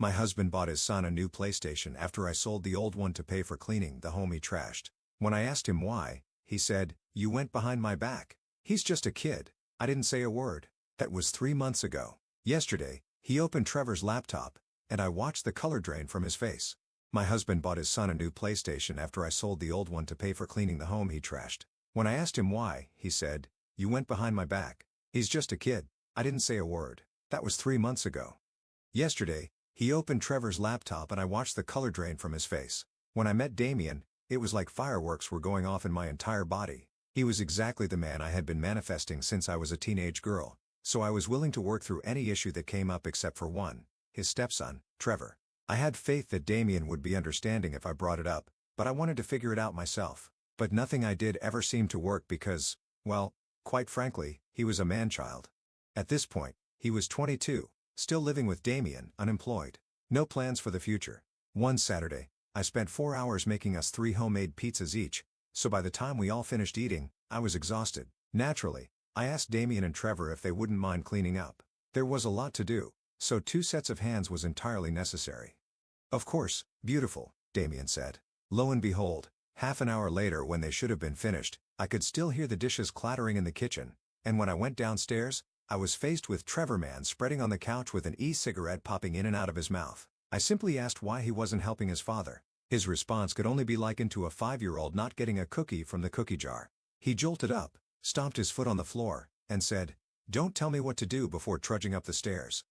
My husband bought his son a new PlayStation after I sold the old one to pay for cleaning the home he trashed. When I asked him why, he said, "You went behind my back." He's just a kid. I didn't say a word. That was 3 months ago. Yesterday, he opened Trevor's laptop, and I watched the color drain from his face. My husband bought his son a new PlayStation after I sold the old one to pay for cleaning the home he trashed. When I asked him why, he said, "You went behind my back." He's just a kid. I didn't say a word. That was 3 months ago. Yesterday, he opened Trevor's laptop and I watched the color drain from his face. When I met Damien, it was like fireworks were going off in my entire body. He was exactly the man I had been manifesting since I was a teenage girl, so I was willing to work through any issue that came up except for one: his stepson, Trevor. I had faith that Damien would be understanding if I brought it up, but I wanted to figure it out myself. But nothing I did ever seemed to work because, well, quite frankly, he was a man-child. At this point, he was 22, still living with Damien, unemployed. No plans for the future. One Saturday, I spent 4 hours making us 3 homemade pizzas each, so by the time we all finished eating, I was exhausted. Naturally, I asked Damien and Trevor if they wouldn't mind cleaning up. There was a lot to do, so 2 sets of hands was entirely necessary. "Of course, beautiful," Damien said. Lo and behold, half an hour later when they should have been finished, I could still hear the dishes clattering in the kitchen, and when I went downstairs, I was faced with Trevor man spreading on the couch with an e-cigarette popping in and out of his mouth. I simply asked why he wasn't helping his father. His response could only be likened to a 5-year-old not getting a cookie from the cookie jar. He jolted up, stomped his foot on the floor, and said, "Don't tell me what to do," before trudging up the stairs.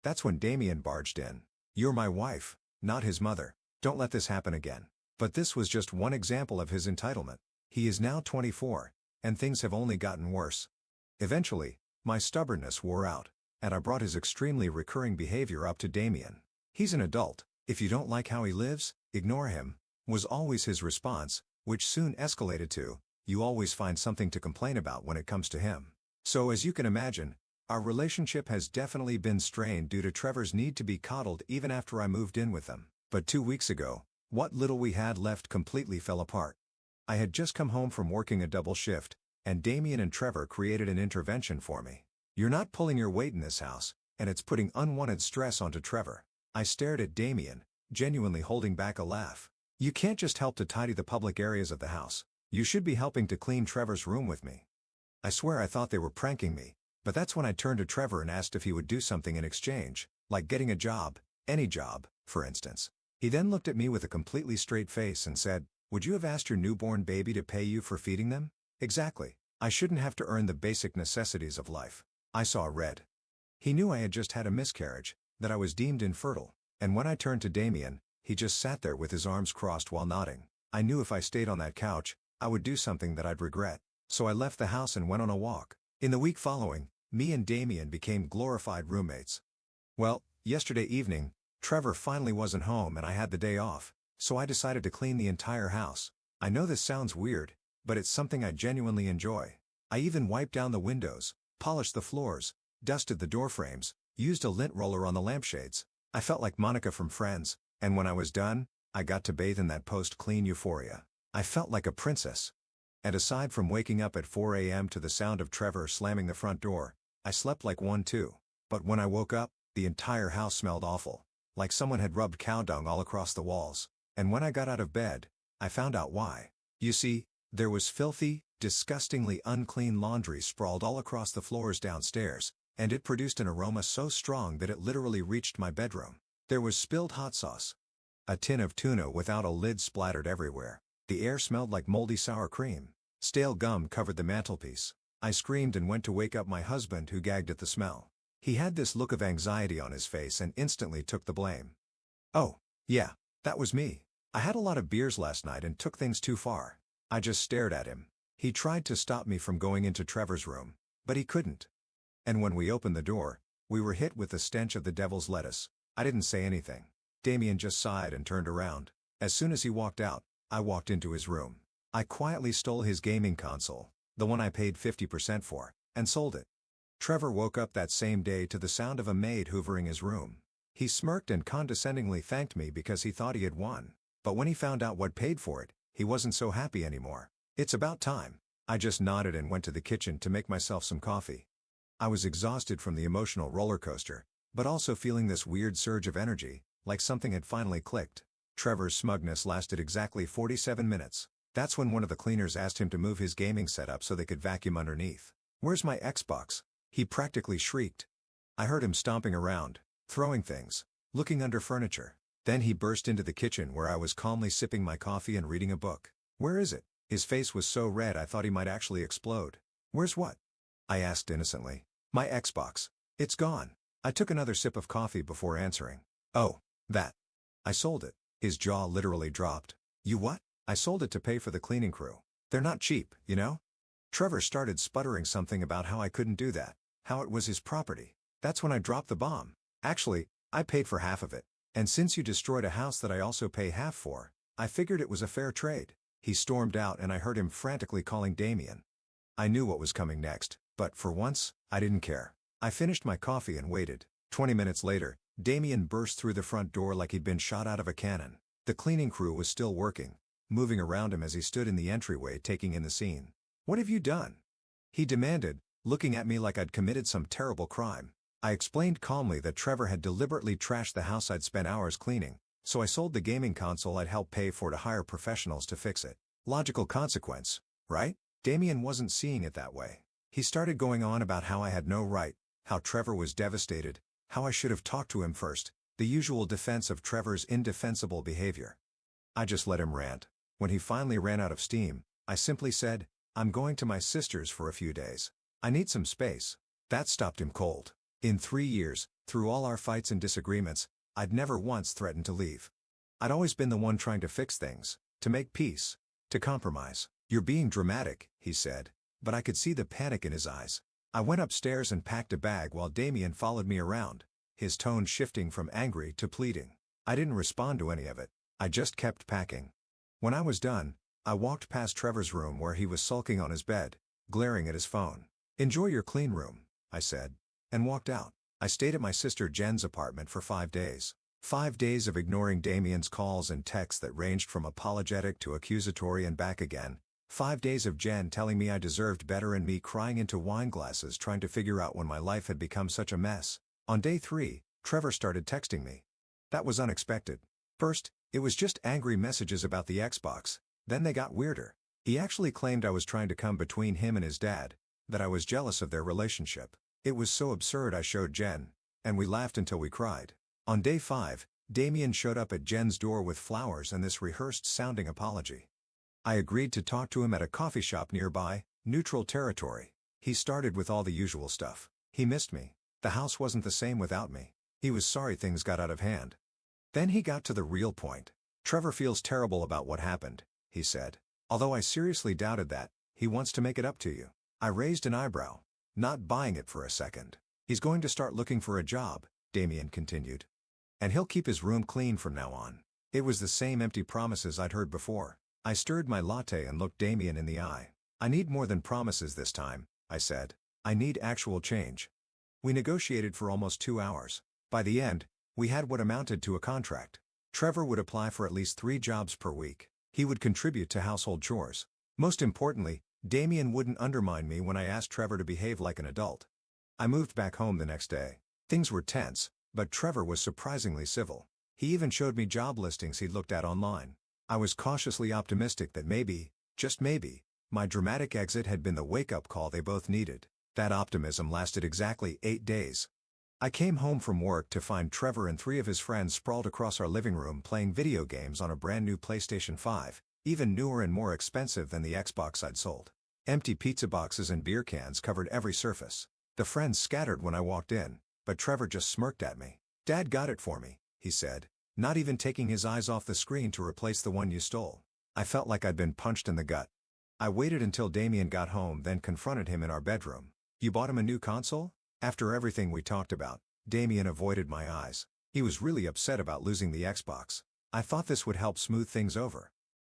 That's when Damien barged in. "You're my wife, not his mother. Don't let this happen again." But this was just one example of his entitlement. He is now 24, and things have only gotten worse. Eventually, my stubbornness wore out, and I brought his extremely recurring behavior up to Damien. "He's an adult. If you don't like how he lives, ignore him," was always his response, which soon escalated to, "You always find something to complain about when it comes to him." So as you can imagine, our relationship has definitely been strained due to Trevor's need to be coddled even after I moved in with them. But 2 weeks ago, what little we had left completely fell apart. I had just come home from working a double shift, and Damien and Trevor created an intervention for me. "You're not pulling your weight in this house, and it's putting unwanted stress onto Trevor." I stared at Damien, genuinely holding back a laugh. "You can't just help to tidy the public areas of the house. You should be helping to clean Trevor's room with me." I swear I thought they were pranking me, but that's when I turned to Trevor and asked if he would do something in exchange, like getting a job, any job, for instance. He then looked at me with a completely straight face and said, "Would you have asked your newborn baby to pay you for feeding them?" Exactly. I shouldn't have to earn the basic necessities of life. I saw red. He knew I had just had a miscarriage, that I was deemed infertile, and when I turned to Damien, he just sat there with his arms crossed while nodding. I knew if I stayed on that couch, I would do something that I'd regret. So I left the house and went on a walk. In the week following, me and Damien became glorified roommates. Well, yesterday evening, Trevor finally wasn't home and I had the day off, so I decided to clean the entire house. I know this sounds weird, but it's something I genuinely enjoy. I even wiped down the windows, polished the floors, dusted the door frames, used a lint roller on the lampshades. I felt like Monica from Friends, and when I was done, I got to bathe in that post-clean euphoria. I felt like a princess. And aside from waking up at 4 a.m. to the sound of Trevor slamming the front door, I slept like one too. But when I woke up, the entire house smelled awful, like someone had rubbed cow dung all across the walls. And when I got out of bed, I found out why. You see, there was filthy, disgustingly unclean laundry sprawled all across the floors downstairs, and it produced an aroma so strong that it literally reached my bedroom. There was spilled hot sauce. A tin of tuna without a lid splattered everywhere. The air smelled like moldy sour cream. Stale gum covered the mantelpiece. I screamed and went to wake up my husband, who gagged at the smell. He had this look of anxiety on his face and instantly took the blame. "Oh, yeah, that was me. I had a lot of beers last night and took things too far." I just stared at him. He tried to stop me from going into Trevor's room, but he couldn't. And when we opened the door, we were hit with the stench of the devil's lettuce. I didn't say anything. Damien just sighed and turned around. As soon as he walked out, I walked into his room. I quietly stole his gaming console, the one I paid 50% for, and sold it. Trevor woke up that same day to the sound of a maid hoovering his room. He smirked and condescendingly thanked me because he thought he had won. But when he found out what paid for it, he wasn't so happy anymore. "It's about time." I just nodded and went to the kitchen to make myself some coffee. I was exhausted from the emotional roller coaster, but also feeling this weird surge of energy, like something had finally clicked. Trevor's smugness lasted exactly 47 minutes. That's when one of the cleaners asked him to move his gaming setup so they could vacuum underneath. "Where's my Xbox?" he practically shrieked. I heard him stomping around, throwing things, looking under furniture. Then he burst into the kitchen where I was calmly sipping my coffee and reading a book. "Where is it?" His face was so red I thought he might actually explode. "Where's what?" I asked innocently. "My Xbox. It's gone." I took another sip of coffee before answering. "Oh, that. I sold it." His jaw literally dropped. "You what?" "I sold it to pay for the cleaning crew. They're not cheap, you know?" Trevor started sputtering something about how I couldn't do that, how it was his property. That's when I dropped the bomb. "Actually, I paid for half of it. And since you destroyed a house that I also pay half for, I figured it was a fair trade." He stormed out and I heard him frantically calling Damien. I knew what was coming next, but for once, I didn't care. I finished my coffee and waited. 20 minutes later, Damien burst through the front door like he'd been shot out of a cannon. The cleaning crew was still working, moving around him as he stood in the entryway taking in the scene. "What have you done?" he demanded, looking at me like I'd committed some terrible crime. I explained calmly that Trevor had deliberately trashed the house I'd spent hours cleaning, so I sold the gaming console I'd helped pay for to hire professionals to fix it. Logical consequence, right? Damien wasn't seeing it that way. He started going on about how I had no right, how Trevor was devastated, how I should have talked to him first, the usual defense of Trevor's indefensible behavior. I just let him rant. When he finally ran out of steam, I simply said, "I'm going to my sister's for a few days. I need some space." That stopped him cold. In 3 years, through all our fights and disagreements, I'd never once threatened to leave. I'd always been the one trying to fix things, to make peace, to compromise. "You're being dramatic," he said, but I could see the panic in his eyes. I went upstairs and packed a bag while Damien followed me around, his tone shifting from angry to pleading. I didn't respond to any of it. I just kept packing. When I was done, I walked past Trevor's room where he was sulking on his bed, glaring at his phone. "Enjoy your clean room," I said, and walked out. I stayed at my sister Jen's apartment for 5 days. 5 days of ignoring Damien's calls and texts that ranged from apologetic to accusatory and back again. 5 days of Jen telling me I deserved better and me crying into wine glasses trying to figure out when my life had become such a mess. On day 3, Trevor started texting me. That was unexpected. First, it was just angry messages about the Xbox, then they got weirder. He actually claimed I was trying to come between him and his dad, that I was jealous of their relationship. It was so absurd I showed Jen, and we laughed until we cried. On day 5, Damien showed up at Jen's door with flowers and this rehearsed-sounding apology. I agreed to talk to him at a coffee shop nearby, neutral territory. He started with all the usual stuff. He missed me. The house wasn't the same without me. He was sorry things got out of hand. Then he got to the real point. "Trevor feels terrible about what happened," he said. "Although I seriously doubted that, he wants to make it up to you." I raised an eyebrow, not buying it for a second. "He's going to start looking for a job," Damien continued. "And he'll keep his room clean from now on." It was the same empty promises I'd heard before. I stirred my latte and looked Damien in the eye. "I need more than promises this time," I said. "I need actual change." We negotiated for almost 2 hours. By the end, we had what amounted to a contract. Trevor would apply for at least 3 jobs per week. He would contribute to household chores. Most importantly, Damien wouldn't undermine me when I asked Trevor to behave like an adult. I moved back home the next day. Things were tense, but Trevor was surprisingly civil. He even showed me job listings he'd looked at online. I was cautiously optimistic that maybe, just maybe, my dramatic exit had been the wake-up call they both needed. That optimism lasted exactly 8 days. I came home from work to find Trevor and 3 of his friends sprawled across our living room playing video games on a brand new PlayStation 5, even newer and more expensive than the Xbox I'd sold. Empty pizza boxes and beer cans covered every surface. The friends scattered when I walked in, but Trevor just smirked at me. "Dad got it for me," he said, not even taking his eyes off the screen to replace the one you stole. I felt like I'd been punched in the gut. I waited until Damien got home, then confronted him in our bedroom. "You bought him a new console?" After everything we talked about, Damien avoided my eyes. He was really upset about losing the Xbox. I thought this would help smooth things over.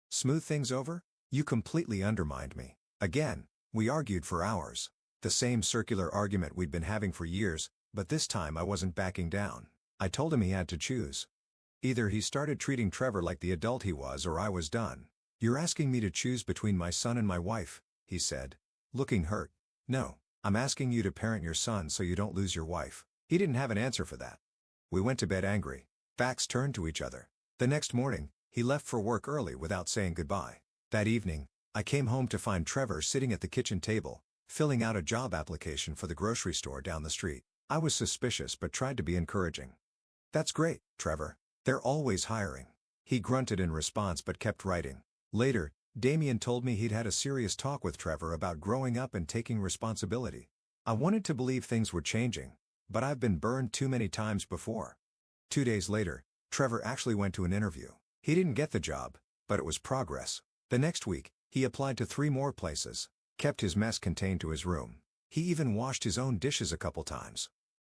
Smooth things over? You completely undermined me. Again, we argued for hours. The same circular argument we'd been having for years, but this time I wasn't backing down. I told him he had to choose. Either he started treating Trevor like the adult he was or I was done. "You're asking me to choose between my son and my wife," he said, looking hurt. "No, I'm asking you to parent your son so you don't lose your wife." He didn't have an answer for that. We went to bed angry. Backs turned to each other. The next morning, he left for work early without saying goodbye. That evening, I came home to find Trevor sitting at the kitchen table, filling out a job application for the grocery store down the street. I was suspicious but tried to be encouraging. "That's great, Trevor. They're always hiring." He grunted in response but kept writing. Later, Damien told me he'd had a serious talk with Trevor about growing up and taking responsibility. I wanted to believe things were changing, but I've been burned too many times before. 2 days later, Trevor actually went to an interview. He didn't get the job, but it was progress. The next week, he applied to 3 more places, kept his mess contained to his room. He even washed his own dishes a couple times.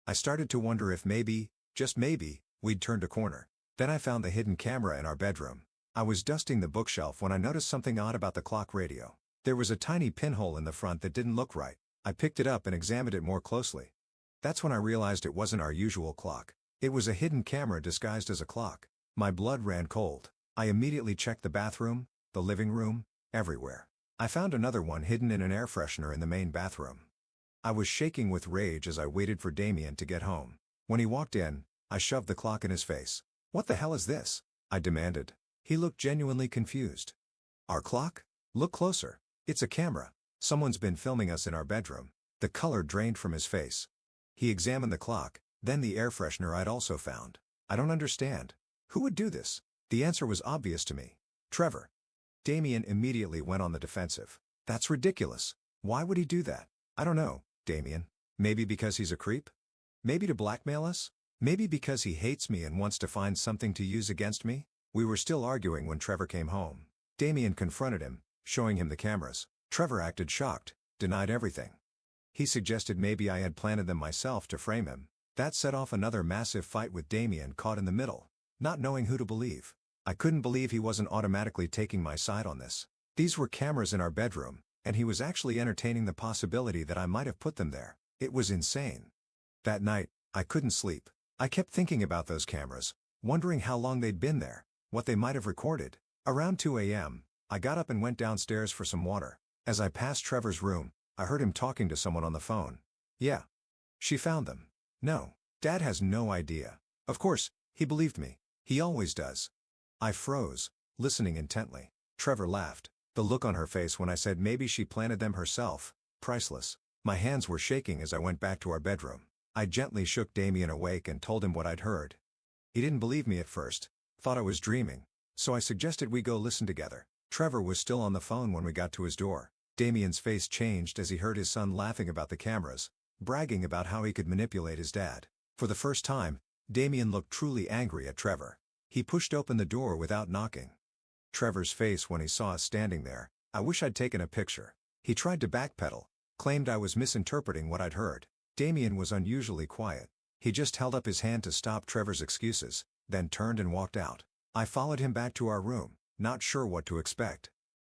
I started to wonder if maybe, just maybe, we'd turned a corner. Then I found the hidden camera in our bedroom. I was dusting the bookshelf when I noticed something odd about the clock radio. There was a tiny pinhole in the front that didn't look right. I picked it up and examined it more closely. That's when I realized it wasn't our usual clock. It was a hidden camera disguised as a clock. My blood ran cold. I immediately checked the bathroom, the living room, everywhere. I found another one hidden in an air freshener in the main bathroom. I was shaking with rage as I waited for Damien to get home. When he walked in, I shoved the clock in his face. "What the hell is this?" I demanded. He looked genuinely confused. "Our clock? Look closer. It's a camera. Someone's been filming us in our bedroom." The color drained from his face. He examined the clock, then the air freshener I'd also found. "I don't understand. Who would do this?" The answer was obvious to me. Trevor. Damien immediately went on the defensive. "That's ridiculous. Why would he do that?" "I don't know, Damien. Maybe because he's a creep? Maybe to blackmail us? Maybe because he hates me and wants to find something to use against me?" We were still arguing when Trevor came home. Damien confronted him, showing him the cameras. Trevor acted shocked, denied everything. He suggested maybe I had planted them myself to frame him. That set off another massive fight with Damien caught in the middle, not knowing who to believe. I couldn't believe he wasn't automatically taking my side on this. These were cameras in our bedroom, and he was actually entertaining the possibility that I might have put them there. It was insane. That night, I couldn't sleep. I kept thinking about those cameras, wondering how long they'd been there, what they might have recorded. Around 2 a.m., I got up and went downstairs for some water. As I passed Trevor's room, I heard him talking to someone on the phone. "Yeah. She found them." "No. Dad has no idea." Of course, he believed me. He always does. I froze, listening intently. Trevor laughed. The look on her face when I said maybe she planted them herself, priceless. My hands were shaking as I went back to our bedroom. I gently shook Damien awake and told him what I'd heard. He didn't believe me at first, thought I was dreaming, so I suggested we go listen together. Trevor was still on the phone when we got to his door. Damien's face changed as he heard his son laughing about the cameras, bragging about how he could manipulate his dad. For the first time, Damien looked truly angry at Trevor. He pushed open the door without knocking. Trevor's face when he saw us standing there, "I wish I'd taken a picture." He tried to backpedal, claimed I was misinterpreting what I'd heard. Damien was unusually quiet. He just held up his hand to stop Trevor's excuses, then turned and walked out. I followed him back to our room, not sure what to expect.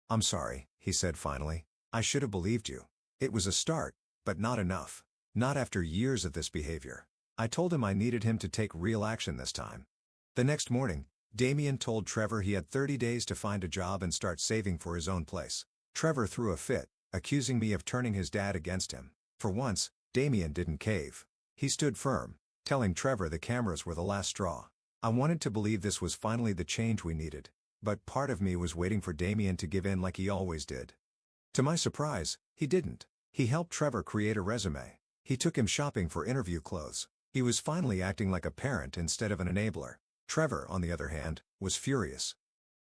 "I'm sorry," he said finally. "I should have believed you." It was a start, but not enough. Not after years of this behavior. I told him I needed him to take real action this time. The next morning, Damien told Trevor he had 30 days to find a job and start saving for his own place. Trevor threw a fit, accusing me of turning his dad against him. For once, Damien didn't cave. He stood firm, telling Trevor the cameras were the last straw. I wanted to believe this was finally the change we needed, but part of me was waiting for Damien to give in like he always did. To my surprise, he didn't. He helped Trevor create a resume. He took him shopping for interview clothes. He was finally acting like a parent instead of an enabler. Trevor, on the other hand, was furious.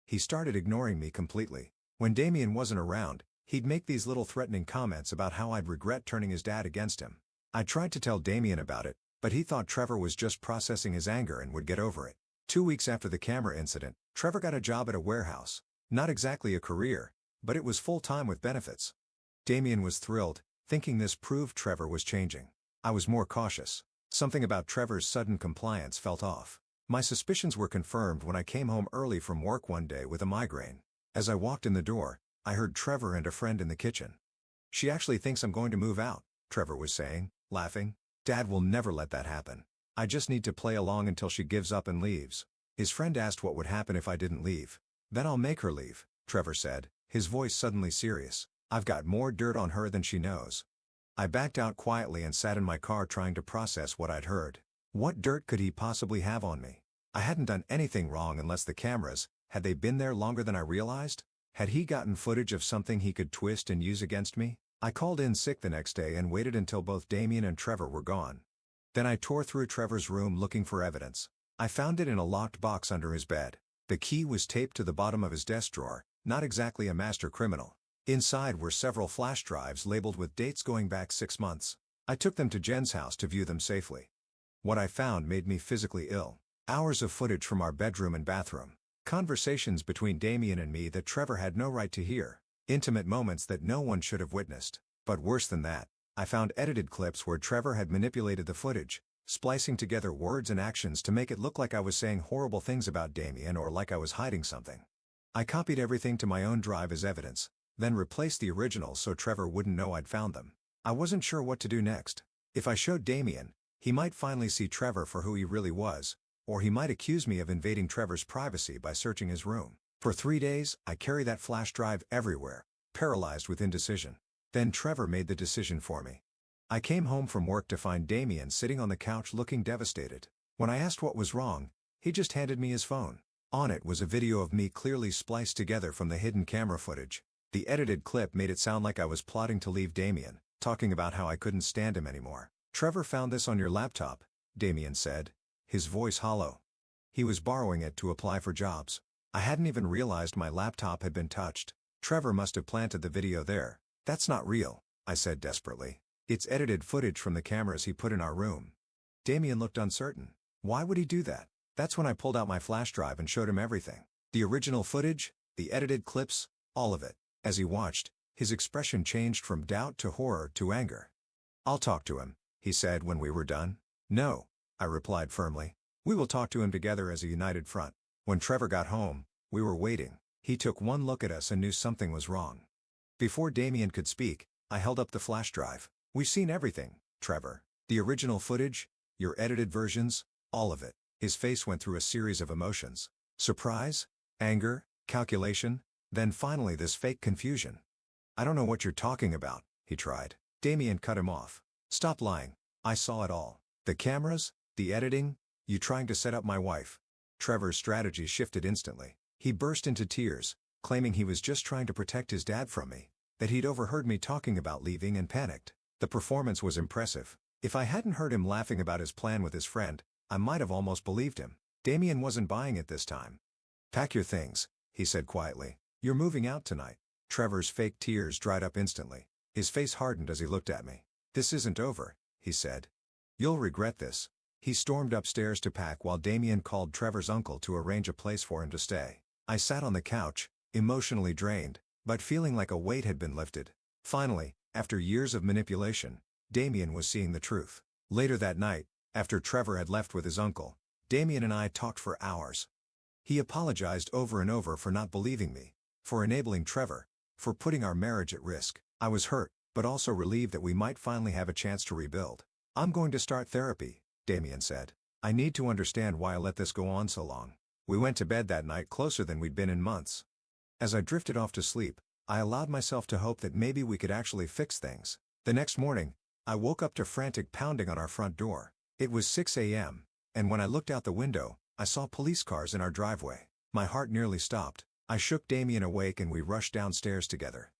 He started ignoring me completely. When Damien wasn't around, he'd make these little threatening comments about how I'd regret turning his dad against him. I tried to tell Damien about it, but he thought Trevor was just processing his anger and would get over it. 2 weeks after the camera incident, Trevor got a job at a warehouse. Not exactly a career, but it was full-time with benefits. Damien was thrilled, thinking this proved Trevor was changing. I was more cautious. Something about Trevor's sudden compliance felt off. My suspicions were confirmed when I came home early from work one day with a migraine. As I walked in the door, I heard Trevor and a friend in the kitchen. "She actually thinks I'm going to move out," Trevor was saying, laughing. "Dad will never let that happen. I just need to play along until she gives up and leaves." His friend asked what would happen if I didn't leave. "Then I'll make her leave," Trevor said, his voice suddenly serious. "I've got more dirt on her than she knows." I backed out quietly and sat in my car trying to process what I'd heard. What dirt could he possibly have on me? I hadn't done anything wrong unless the cameras, had they been there longer than I realized? Had he gotten footage of something he could twist and use against me? I called in sick the next day and waited until both Damien and Trevor were gone. Then I tore through Trevor's room looking for evidence. I found it in a locked box under his bed. The key was taped to the bottom of his desk drawer, not exactly a master criminal. Inside were several flash drives labeled with dates going back 6 months. I took them to Jen's house to view them safely. What I found made me physically ill. Hours of footage from our bedroom and bathroom. Conversations between Damien and me that Trevor had no right to hear. Intimate moments that no one should have witnessed. But worse than that, I found edited clips where Trevor had manipulated the footage, splicing together words and actions to make it look like I was saying horrible things about Damien or like I was hiding something. I copied everything to my own drive as evidence, then replaced the originals so Trevor wouldn't know I'd found them. I wasn't sure what to do next. If I showed Damien, he might finally see Trevor for who he really was, or he might accuse me of invading Trevor's privacy by searching his room. For 3 days, I carried that flash drive everywhere, paralyzed with indecision. Then Trevor made the decision for me. I came home from work to find Damien sitting on the couch looking devastated. When I asked what was wrong, he just handed me his phone. On it was a video of me clearly spliced together from the hidden camera footage. The edited clip made it sound like I was plotting to leave Damien, talking about how I couldn't stand him anymore. "Trevor found this on your laptop," Damien said, his voice hollow. He was borrowing it to apply for jobs. I hadn't even realized my laptop had been touched. Trevor must have planted the video there. "That's not real," I said desperately. "It's edited footage from the cameras he put in our room." Damien looked uncertain. "Why would he do that?" That's when I pulled out my flash drive and showed him everything. The original footage, the edited clips, all of it. As he watched, his expression changed from doubt to horror to anger. "I'll talk to him," he said when we were done. "No," I replied firmly. "We will talk to him together as a united front." When Trevor got home, we were waiting. He took one look at us and knew something was wrong. Before Damien could speak, I held up the flash drive. "We've seen everything, Trevor. The original footage, your edited versions, all of it." His face went through a series of emotions. Surprise, anger, calculation, then finally this fake confusion. "I don't know what you're talking about," he tried. Damien cut him off. "Stop lying. I saw it all. The cameras, the editing, you trying to set up my wife." Trevor's strategy shifted instantly. He burst into tears, claiming he was just trying to protect his dad from me, that he'd overheard me talking about leaving and panicked. The performance was impressive. If I hadn't heard him laughing about his plan with his friend, I might have almost believed him. Damien wasn't buying it this time. "Pack your things," he said quietly. "You're moving out tonight." Trevor's fake tears dried up instantly. His face hardened as he looked at me. "This isn't over," he said. "You'll regret this." He stormed upstairs to pack while Damien called Trevor's uncle to arrange a place for him to stay. I sat on the couch, emotionally drained, but feeling like a weight had been lifted. Finally, after years of manipulation, Damien was seeing the truth. Later that night, after Trevor had left with his uncle, Damien and I talked for hours. He apologized over and over for not believing me, for enabling Trevor, for putting our marriage at risk. I was hurt, but also relieved that we might finally have a chance to rebuild. "I'm going to start therapy," Damien said. "I need to understand why I let this go on so long." We went to bed that night closer than we'd been in months. As I drifted off to sleep, I allowed myself to hope that maybe we could actually fix things. The next morning, I woke up to frantic pounding on our front door. It was 6 a.m., and when I looked out the window, I saw police cars in our driveway. My heart nearly stopped. I shook Damien awake and we rushed downstairs together.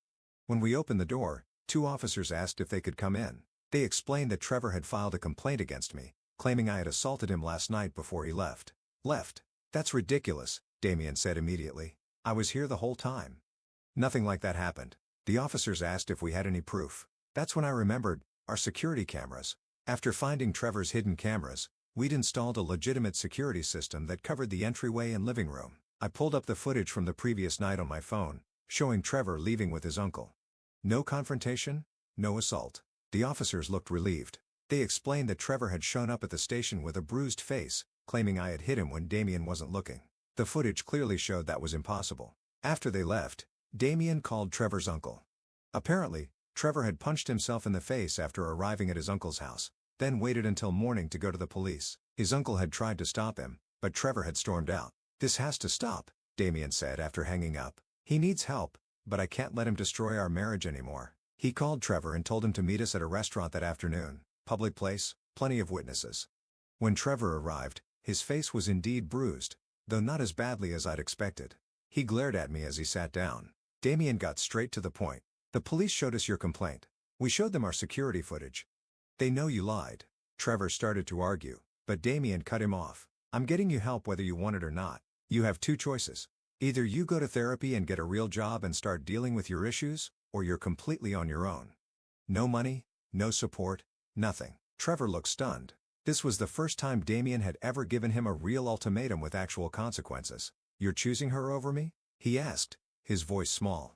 When we opened the door, 2 officers asked if they could come in. They explained that Trevor had filed a complaint against me, claiming I had assaulted him last night before he left. "Left? That's ridiculous," Damien said immediately. "I was here the whole time. Nothing like that happened." The officers asked if we had any proof. That's when I remembered our security cameras. After finding Trevor's hidden cameras, we'd installed a legitimate security system that covered the entryway and living room. I pulled up the footage from the previous night on my phone, showing Trevor leaving with his uncle. No confrontation, no assault. The officers looked relieved. They explained that Trevor had shown up at the station with a bruised face, claiming I had hit him when Damien wasn't looking. The footage clearly showed that was impossible. After they left, Damien called Trevor's uncle. Apparently, Trevor had punched himself in the face after arriving at his uncle's house, then waited until morning to go to the police. His uncle had tried to stop him, but Trevor had stormed out. "This has to stop," Damien said after hanging up. "He needs help, but I can't let him destroy our marriage anymore." He called Trevor and told him to meet us at a restaurant that afternoon. Public place, plenty of witnesses. When Trevor arrived, His face was indeed bruised, though not as badly as I'd expected. He glared at me as he sat down. Damien got straight to the point. The police showed us your complaint. We showed them our security footage. They know you lied. Trevor started to argue, but Damien cut him off. I'm getting you help whether you want it or not. You have two choices. Either you go to therapy and get a real job and start dealing with your issues, or you're completely on your own. No money, no support, nothing. Trevor looked stunned. This was the first time Damien had ever given him a real ultimatum with actual consequences. You're choosing her over me? He asked, his voice small.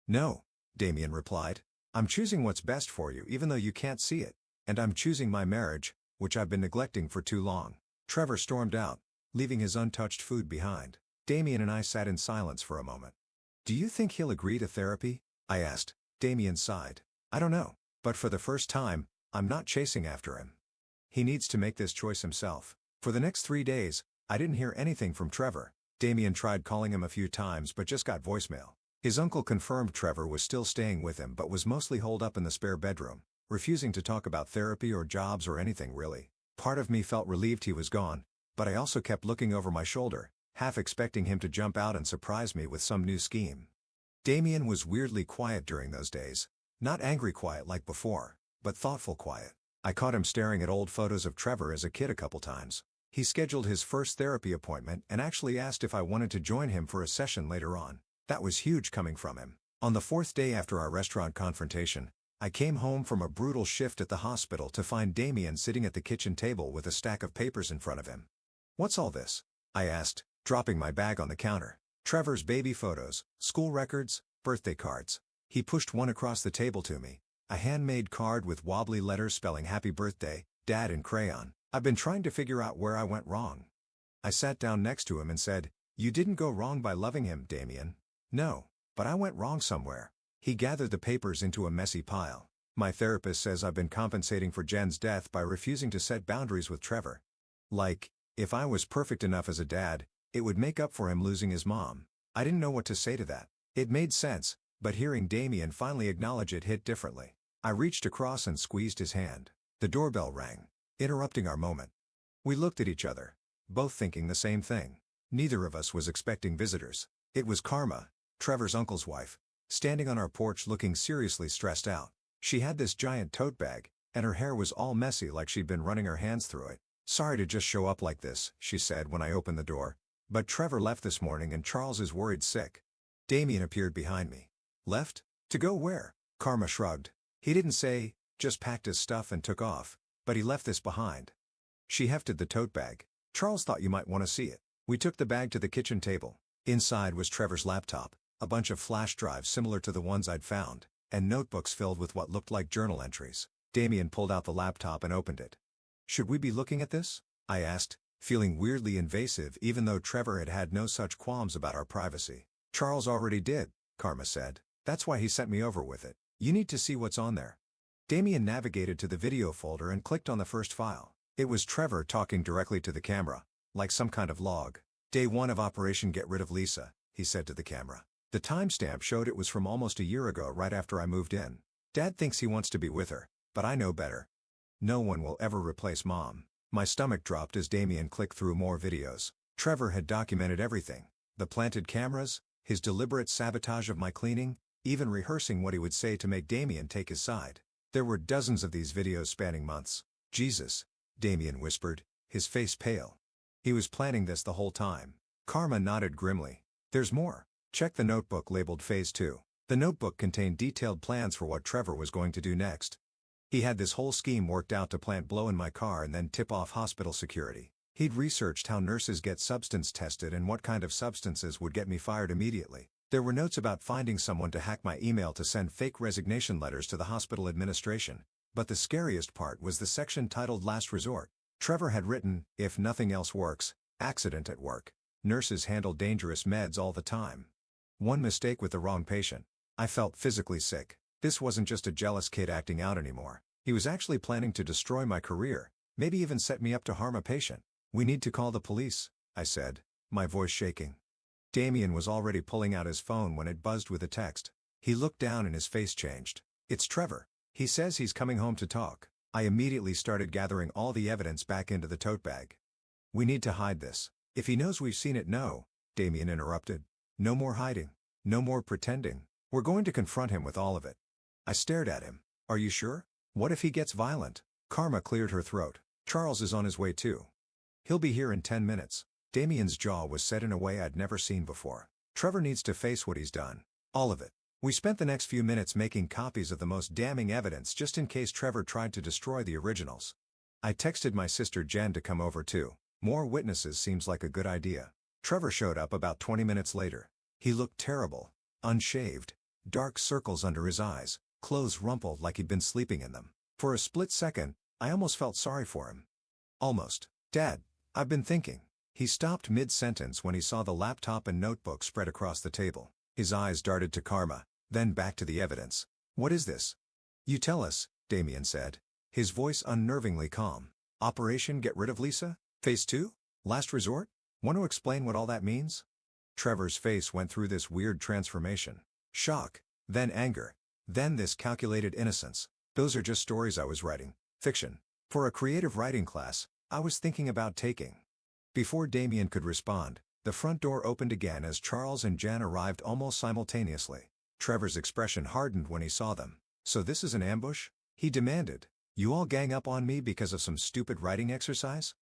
No, Damien replied. I'm choosing what's best for you even though you can't see it. And I'm choosing my marriage, which I've been neglecting for too long. Trevor stormed out, leaving his untouched food behind. Damien and I sat in silence for a moment. Do you think he'll agree to therapy? I asked. Damien sighed. I don't know, but for the first time, I'm not chasing after him. He needs to make this choice himself. For the next 3 days, I didn't hear anything from Trevor. Damien tried calling him a few times but just got voicemail. His uncle confirmed Trevor was still staying with him but was mostly holed up in the spare bedroom, refusing to talk about therapy or jobs or anything really. Part of me felt relieved he was gone, but I also kept looking over my shoulder, half expecting him to jump out and surprise me with some new scheme. Damien was weirdly quiet during those days. Not angry quiet like before, but thoughtful quiet. I caught him staring at old photos of Trevor as a kid a couple times. He scheduled his first therapy appointment and actually asked if I wanted to join him for a session later on. That was huge coming from him. On the 4th day after our restaurant confrontation, I came home from a brutal shift at the hospital to find Damien sitting at the kitchen table with a stack of papers in front of him. What's all this? I asked, dropping my bag on the counter. Trevor's baby photos, school records, birthday cards. He pushed one across the table to me, a handmade card with wobbly letters spelling Happy Birthday, Dad in crayon. I've been trying to figure out where I went wrong. I sat down next to him and said, You didn't go wrong by loving him, Damien. No, but I went wrong somewhere. He gathered the papers into a messy pile. My therapist says I've been compensating for Jen's death by refusing to set boundaries with Trevor. Like, if I was perfect enough as a dad, it would make up for him losing his mom. I didn't know what to say to that. It made sense, but hearing Damien finally acknowledge it hit differently. I reached across and squeezed his hand. The doorbell rang, interrupting our moment. We looked at each other, both thinking the same thing. Neither of us was expecting visitors. It was Karma, Trevor's uncle's wife, standing on our porch looking seriously stressed out. She had this giant tote bag, and her hair was all messy like she'd been running her hands through it. Sorry to just show up like this, she said when I opened the door. But Trevor left this morning and Charles is worried sick. Damien appeared behind me. Left? To go where? Karma shrugged. He didn't say, just packed his stuff and took off, but he left this behind. She hefted the tote bag. Charles thought you might want to see it. We took the bag to the kitchen table. Inside was Trevor's laptop, a bunch of flash drives similar to the ones I'd found, and notebooks filled with what looked like journal entries. Damien pulled out the laptop and opened it. Should we be looking at this? I asked, feeling weirdly invasive even though Trevor had had no such qualms about our privacy. Charles already did, Karma said. That's why he sent me over with it. You need to see what's on there. Damien navigated to the video folder and clicked on the first file. It was Trevor talking directly to the camera, like some kind of log. Day 1 of Operation Get Rid of Lisa, he said to the camera. The timestamp showed it was from almost a year ago right after I moved in. Dad thinks he wants to be with her, but I know better. No one will ever replace Mom. My stomach dropped as Damien clicked through more videos. Trevor had documented everything. The planted cameras, his deliberate sabotage of my cleaning, even rehearsing what he would say to make Damien take his side. There were dozens of these videos spanning months. Jesus, Damien whispered, his face pale. He was planning this the whole time. Karma nodded grimly. There's more. Check the notebook labeled Phase 2. The notebook contained detailed plans for what Trevor was going to do next. He had this whole scheme worked out to plant blow in my car and then tip off hospital security. He'd researched how nurses get substance tested and what kind of substances would get me fired immediately. There were notes about finding someone to hack my email to send fake resignation letters to the hospital administration. But the scariest part was the section titled Last Resort. Trevor had written, if nothing else works, accident at work. Nurses handle dangerous meds all the time. One mistake with the wrong patient. I felt physically sick. This wasn't just a jealous kid acting out anymore. He was actually planning to destroy my career, maybe even set me up to harm a patient. We need to call the police, I said, my voice shaking. Damien was already pulling out his phone when it buzzed with a text. He looked down and his face changed. It's Trevor. He says he's coming home to talk. I immediately started gathering all the evidence back into the tote bag. We need to hide this. If he knows we've seen it, no, Damien interrupted. No more hiding. No more pretending. We're going to confront him with all of it. I stared at him. Are you sure? What if he gets violent? Karma cleared her throat. Charles is on his way too. He'll be here in 10 minutes. Damien's jaw was set in a way I'd never seen before. Trevor needs to face what he's done. All of it. We spent the next few minutes making copies of the most damning evidence just in case Trevor tried to destroy the originals. I texted my sister Jen to come over too. More witnesses seems like a good idea. Trevor showed up about 20 minutes later. He looked terrible. Unshaved. Dark circles under his eyes. Clothes rumpled like he'd been sleeping in them. For a split second, I almost felt sorry for him. Almost. Dad, I've been thinking. He stopped mid-sentence when he saw the laptop and notebook spread across the table. His eyes darted to Karma, then back to the evidence. What is this? You tell us, Damien said. His voice unnervingly calm. Operation Get Rid of Lisa? Phase 2? Last resort? Want to explain what all that means? Trevor's face went through this weird transformation. Shock, then anger, then this calculated innocence. Those are just stories I was writing. Fiction. For a creative writing class, I was thinking about taking. Before Damien could respond, the front door opened again as Charles and Jen arrived almost simultaneously. Trevor's expression hardened when he saw them. So this is an ambush? He demanded. You all gang up on me because of some stupid writing exercise?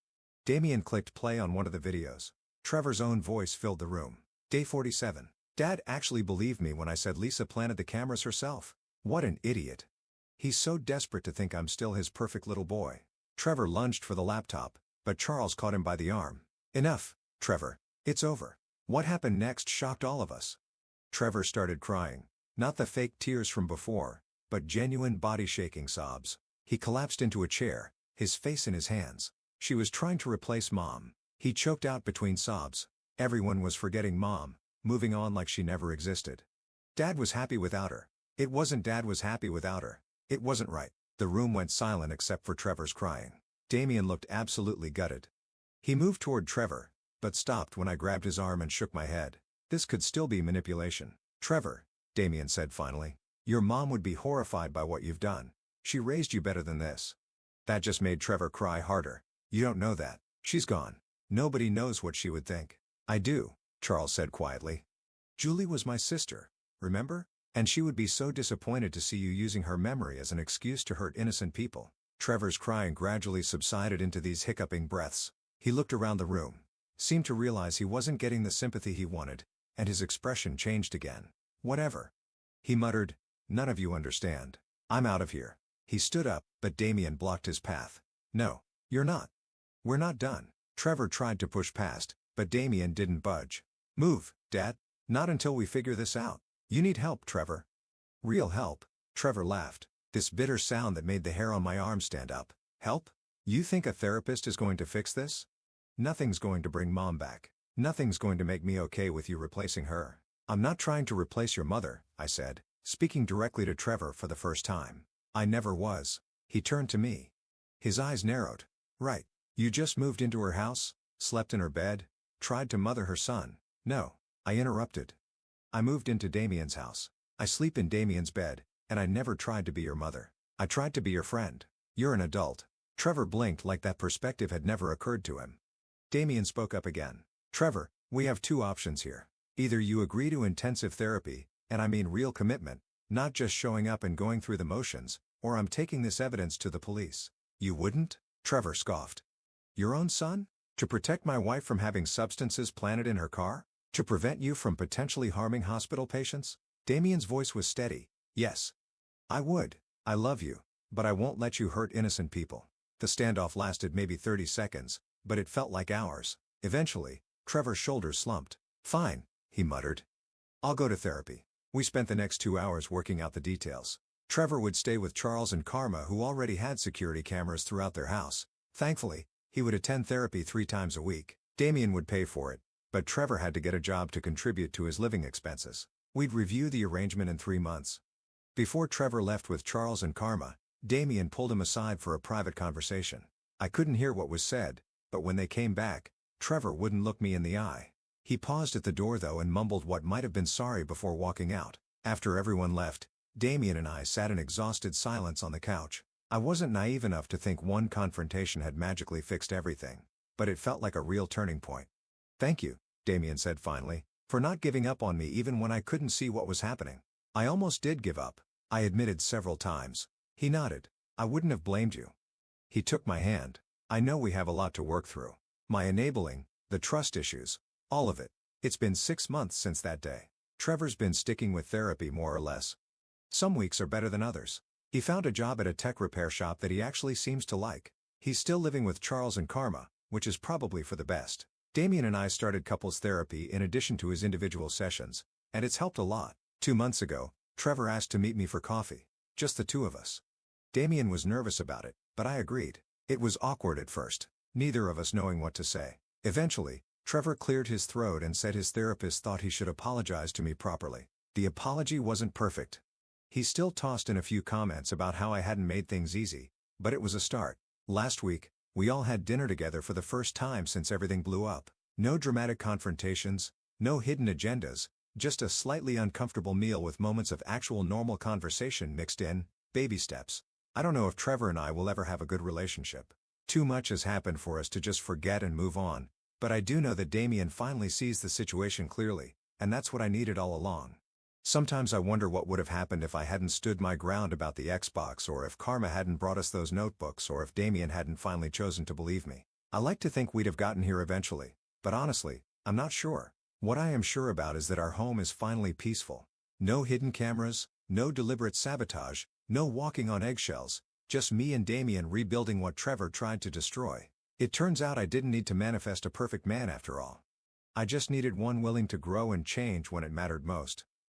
Damien clicked play on one of the videos. Trevor's own voice filled the room. Day 47. Dad actually believed me when I said Lisa planted the cameras herself. What an idiot. He's so desperate to think I'm still his perfect little boy. Trevor lunged for the laptop, but Charles caught him by the arm. Enough, Trevor. It's over. What happened next shocked all of us. Trevor started crying. Not the fake tears from before, but genuine body-shaking sobs. He collapsed into a chair, his face in his hands. She was trying to replace Mom. He choked out between sobs. Everyone was forgetting Mom, moving on like she never existed. Dad was happy without her. It wasn't Dad was happy without her. It wasn't right. The room went silent except for Trevor's crying. Damien looked absolutely gutted. He moved toward Trevor, but stopped when I grabbed his arm and shook my head. This could still be manipulation. Trevor, Damien said finally, your mom would be horrified by what you've done. She raised you better than this. That just made Trevor cry harder. You don't know that. She's gone. Nobody knows what she would think. I do, Charles said quietly. Julie was my sister, remember? And she would be so disappointed to see you using her memory as an excuse to hurt innocent people. Trevor's crying gradually subsided into these hiccuping breaths. He looked around the room, seemed to realize he wasn't getting the sympathy he wanted, and his expression changed again. Whatever. He muttered, none of you understand. I'm out of here. He stood up, but Damien blocked his path. No, you're not. We're not done. Trevor tried to push past, but Damien didn't budge. Move, Dad. Not until we figure this out. You need help, Trevor. Real help? Trevor laughed, this bitter sound that made the hair on my arm stand up. Help? You think a therapist is going to fix this? Nothing's going to bring Mom back. Nothing's going to make me okay with you replacing her. I'm not trying to replace your mother, I said, speaking directly to Trevor for the first time. I never was. He turned to me. His eyes narrowed. Right. You just moved into her house, slept in her bed, tried to mother her son. No, I interrupted. I moved into Damien's house. I sleep in Damien's bed, and I never tried to be your mother. I tried to be your friend. You're an adult. Trevor blinked like that perspective had never occurred to him. Damien spoke up again. Trevor, we have two options here. Either you agree to intensive therapy, and I mean real commitment, not just showing up and going through the motions, or I'm taking this evidence to the police. You wouldn't? Trevor scoffed. Your own son? To protect my wife from having substances planted in her car? To prevent you from potentially harming hospital patients? Damien's voice was steady. Yes. I would. I love you, but I won't let you hurt innocent people. The standoff lasted maybe 30 seconds, but it felt like hours. Eventually, Trevor's shoulders slumped. Fine, he muttered. I'll go to therapy. We spent the next 2 hours working out the details. Trevor would stay with Charles and Karma, who already had security cameras throughout their house. Thankfully, he would attend therapy 3 times a week. Damien would pay for it, but Trevor had to get a job to contribute to his living expenses. We'd review the arrangement in 3 months. Before Trevor left with Charles and Karma, Damien pulled him aside for a private conversation. I couldn't hear what was said, but when they came back, Trevor wouldn't look me in the eye. He paused at the door though and mumbled what might have been sorry before walking out. After everyone left, Damien and I sat in exhausted silence on the couch. I wasn't naive enough to think one confrontation had magically fixed everything. but it felt like a real turning point. "Thank you," Damien said finally, "for not giving up on me even when I couldn't see what was happening." "I almost did give up," I admitted several times. He nodded. "I wouldn't have blamed you." He took my hand. "I know we have a lot to work through. My enabling, the trust issues, all of it. It's been 6 months since that day. Trevor's been sticking with therapy more or less. Some weeks are better than others. He found a job at a tech repair shop that he actually seems to like. He's still living with Charles and Karma, which is probably for the best. Damien and I started couples therapy in addition to his individual sessions, and it's helped a lot. 2 months ago, Trevor asked to meet me for coffee. Just the two of us. Damien was nervous about it, but I agreed. It was awkward at first, neither of us knowing what to say. Eventually, Trevor cleared his throat and said his therapist thought he should apologize to me properly. The apology wasn't perfect. He still tossed in a few comments about how I hadn't made things easy, but it was a start. Last week, we all had dinner together for the first time since everything blew up. No dramatic confrontations, no hidden agendas, just a slightly uncomfortable meal with moments of actual normal conversation mixed in, baby steps. I don't know if Trevor and I will ever have a good relationship. Too much has happened for us to just forget and move on, but I do know that Damien finally sees the situation clearly, and that's what I needed all along. Sometimes I wonder what would have happened if I hadn't stood my ground about the Xbox, or if Karma hadn't brought us those notebooks, or if Damien hadn't finally chosen to believe me. I like to think we'd have gotten here eventually, but honestly, I'm not sure. What I am sure about is that our home is finally peaceful. No hidden cameras, no deliberate sabotage, no walking on eggshells, just me and Damien rebuilding what Trevor tried to destroy. It turns out I didn't need to manifest a perfect man after all. I just needed one willing to grow and change when it mattered most.